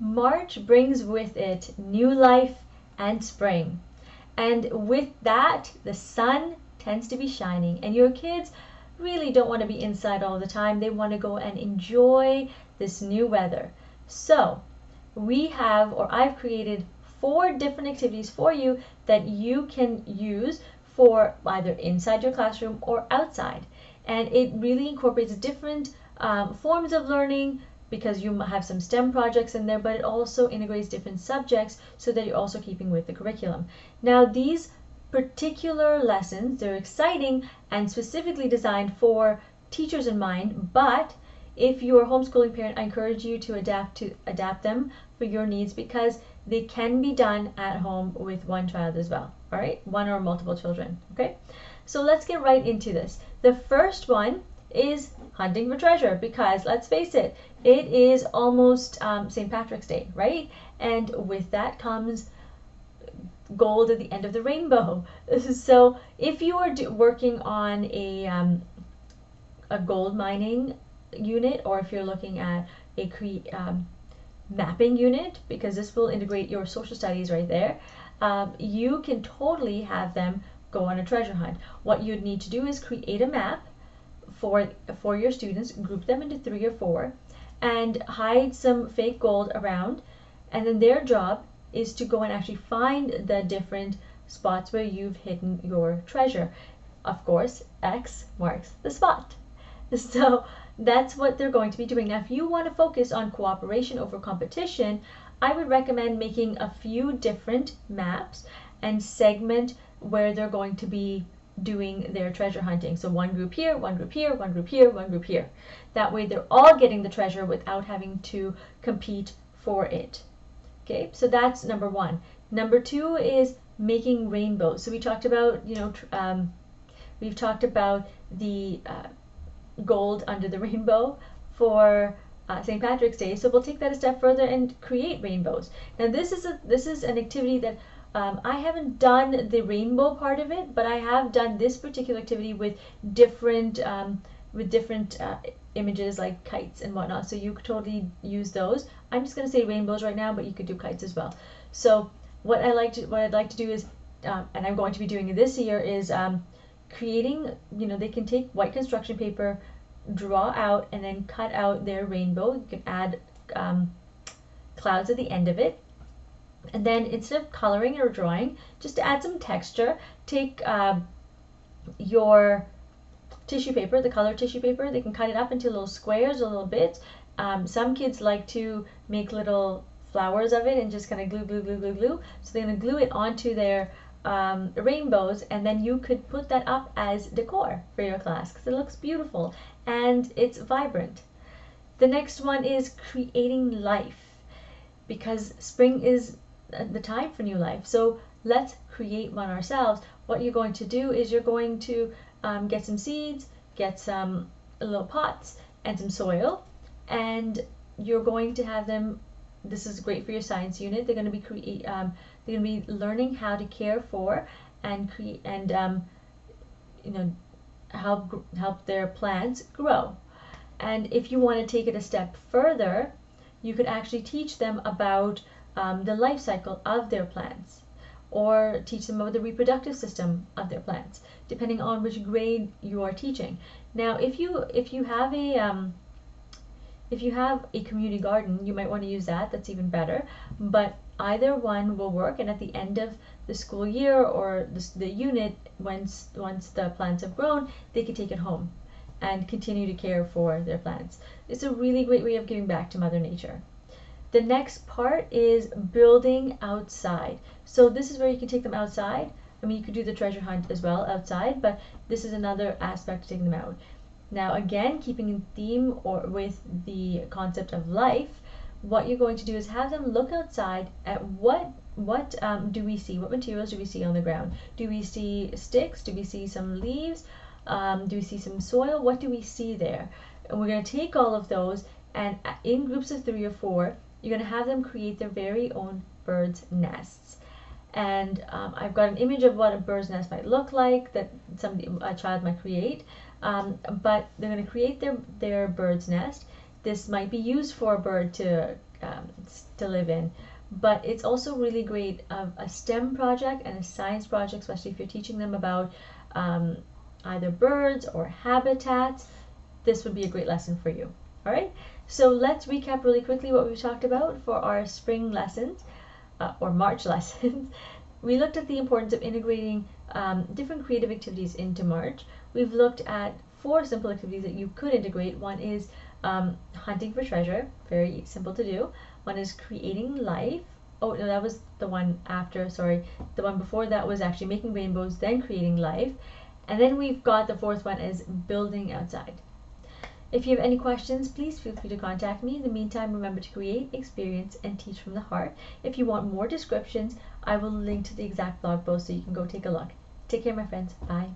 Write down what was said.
March brings with it new life and spring. And with that, the sun tends to be shining, and your kids really don't want to be inside all the time. They want to go and enjoy this new weather. So, I've created 4 different activities for you that you can use for either inside your classroom or outside. And it really incorporates different forms of learning, because you have some STEM projects in there, but it also integrates different subjects so that you're also keeping with the curriculum. Now, these particular lessons, they're exciting and specifically designed for teachers in mind, but if you're a homeschooling parent, I encourage you to adapt them for your needs, because they can be done at home with one child as well. All right, one or multiple children. Okay, so let's get right into this. The first one is hunting for treasure, because let's face it, it is almost St. Patrick's Day, right? And with that comes gold at the end of the rainbow. So if you are working on a gold mining unit, or if you're looking at a mapping unit, because this will integrate your social studies right there, you can totally have them go on a treasure hunt. What you'd need to do is create a map for your students, group them into 3 or 4, and hide some fake gold around, and then their job is to go and actually find the different spots where you've hidden your treasure. Of course, X marks the spot. So that's what they're going to be doing. Now, if you want to focus on cooperation over competition, I would recommend making a few different maps and segment where they're going to be doing their treasure hunting. So one group here, one group here, one group here, one group here. That way they're all getting the treasure without having to compete for it. Okay, so that's number 1. Number 2 is making rainbows. So we talked about, we've talked about the gold under the rainbow for St. Patrick's Day. So we'll take that a step further and create rainbows. Now this is an activity that I haven't done the rainbow part of it, but I have done this particular activity with different images like kites and whatnot. So you could totally use those. I'm just going to say rainbows right now, but you could do kites as well. So what I'd like to do is, and I'm going to be doing it this year, is creating. They can take white construction paper, draw out, and then cut out their rainbow. You can add clouds at the end of it. And then instead of coloring or drawing, just to add some texture, take your tissue paper, the colored tissue paper. They can cut it up into little squares or little bits. Some kids like to make little flowers of it and just kind of glue. So they're going to glue it onto their rainbows, and then you could put that up as decor for your class, because it looks beautiful and it's vibrant. The next one is creating life, because spring is the time for new life. So let's create one ourselves. What you're going to do is you're going to get some seeds, get some little pots and some soil, and you're going to have them. This is great for your science unit. They're going to be learning how to care for and create and help their plants grow. And if you want to take it a step further, you could actually teach them about the life cycle of their plants, or teach them about the reproductive system of their plants, depending on which grade you are teaching. Now, if you have a community garden, you might want to use that. That's even better. But either one will work, and at the end of the school year or the unit, once the plants have grown, they can take it home and continue to care for their plants. It's a really great way of giving back to Mother Nature. The next part is building outside. So this is where you can take them outside. I mean, you could do the treasure hunt as well outside, but this is another aspect of taking them out. Now, again, keeping in theme or with the concept of life, what you're going to do is have them look outside at what do we see? What materials do we see on the ground? Do we see sticks? Do we see some leaves? Do we see some soil? What do we see there? And we're going to take all of those, and in groups of 3 or 4, you're going to have them create their very own bird's nests. And I've got an image of what a bird's nest might look like that a child might create. But they're going to create their bird's nest. This might be used for a bird to to live in. But it's also really great of a STEM project and a science project, especially if you're teaching them about either birds or habitats. This would be a great lesson for you. All right, so let's recap really quickly what we've talked about for our spring lessons or March lessons. We looked at the importance of integrating different creative activities into March. We've looked at 4 simple activities that you could integrate. One is hunting for treasure, very simple to do. One is creating life. Oh no, that was the one after, sorry. The one before that was actually making rainbows, then creating life. And then we've got the 4th one is building outside. If you have any questions, please feel free to contact me. In the meantime, remember to create, experience, and teach from the heart. If you want more descriptions, I will link to the exact blog post so you can go take a look. Take care, my friends. Bye.